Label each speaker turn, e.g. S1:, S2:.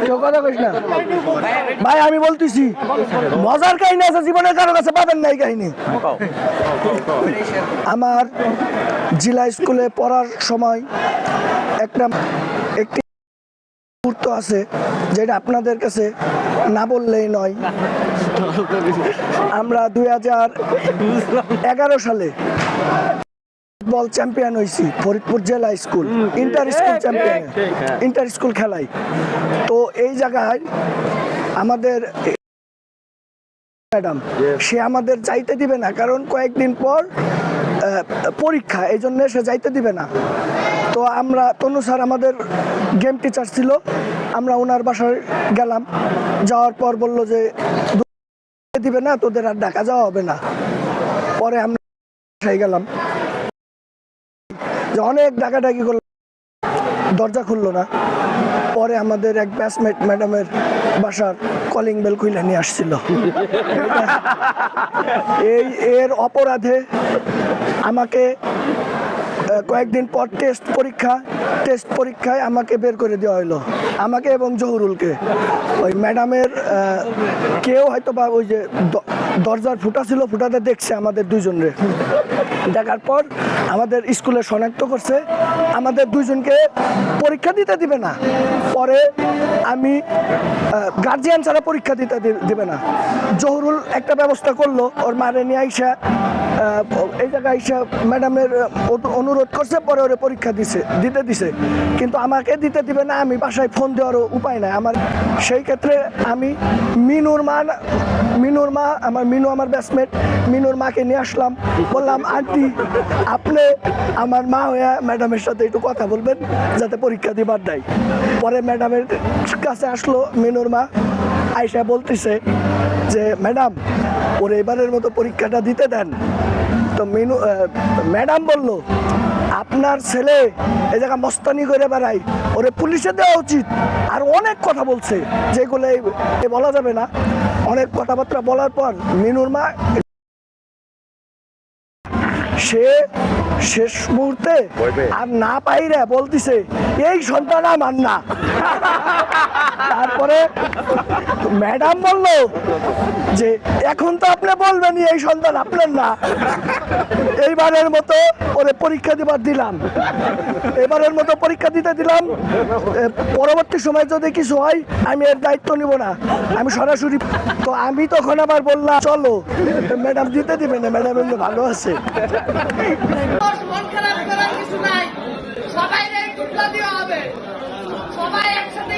S1: কেউ কথা কইস না ভাই, আমি বলতেছি মজার কাহিনী আছে জীবনের, কারো কাছে পাবেন নাই কাহিনী। আমার জেলা স্কুলে পড়ার সময় একটি মুহূর্ত আছে যেটা আপনাদের কাছে না বললেই নয়। আমরা 2011 সালে ফুটবল চ্যাম্পিয়ন হয়েছি ফরিদপুর জেলা school, inter school champion, inter school খেলায়। তো এই জায়গায় আমাদের ম্যাডাম সে আমাদের যাইতে দিবে না, কারণ কয়েকদিন পর পরীক্ষা, এই জন্য সে যাইতে দিবে না। তো আমরা, তনু স্যার আমাদের গেম টিচার ছিল, আমরা ওনার বাসায় গেলাম। যাওয়ার পর বললো যে দিবে না, তোদের আর ঢাকা যাওয়া হবে না। পরে আমরা বাসায় গেলাম, যে অনেক ডাকাডাকি করলাম, দরজা খুললো না। পরে আমাদের এক ব্যাচমেট ম্যাডামের বাসার কলিং বেল খুলে নিয়ে আসছিল। এর অপরাধে আমাকে কয়েকদিন পর টেস্ট পরীক্ষায় আমাকে বের করে দেওয়া হলো, আমাকে এবং জহুরুলকে। ওই ম্যাডামের কেউ হয়তো বা ওই যে দরজার ফুটা ছিল, ফুটাতে দেখছে আমাদের দুইজনরে। দেখার পর আমাদের স্কুলে শনাক্ত করছে, আমাদের দুইজনকে পরীক্ষা দিতে দিবে না। পরে আমি গার্জিয়ান ছাড়া পরীক্ষা দিতে দিবে না। জহুরুল একটা ব্যবস্থা করলো, ওর মারে নিয়ে আইসা এই জায়গায় আইসা ম্যাডামের অনুরোধ করছে, পরে ওরে পরীক্ষা দিতে দিছে। কিন্তু আমাকে দিতে দিবে না, আমি বাসায় ফোন দেওয়ারও উপায় নাই আমার। সেই ক্ষেত্রে আমি মিনুর মা আমার ব্যাচমেট মিনুর মাকে নিয়ে আসলাম। বললাম, আন্টি আপনি আমার মা হয়ে ম্যাডামের সাথে একটু কথা বলবেন যাতে পরীক্ষা দিবার দেয়। পরে ম্যাডামের কাছে আসলো মিনুর মা, আইসা বলতেছে যে ম্যাডাম ওর এবারের মতো পরীক্ষাটা দিতে দেন। তো ম্যাডাম বলল, আপনার ছেলে এই জায়গা মস্তানি করে বেড়ায়, ওরে পুলিশে দেওয়া উচিত। আর অনেক কথা বলছে যেগুলো বলা যাবে না। অনেক কথাবার্তা বলার পর মিনুর মা সে শেষ মুহূর্তে আর না পাইরে বলতিছে, এই সন্তান আমার না। তারপরে ম্যাডাম বলল যে এখন তো আপনি বলবেনই এই সন্তান আপনার না। এইবারের মতো ওরে পরীক্ষা দিলাম, এবারের মতো পরীক্ষা দিতে দিলাম। পরবর্তী সময় যদি কিছু হয় আমি এর দায়িত্ব নিব না, আমি সরাসরি। তো আমি তখন আবার বললাম চলো, ম্যাডাম দিতে দিবে না, ম্যাডাম এমনি ভালো আছে।
S2: মন খারাপ করার কিছু নাই, সবাই একসাথে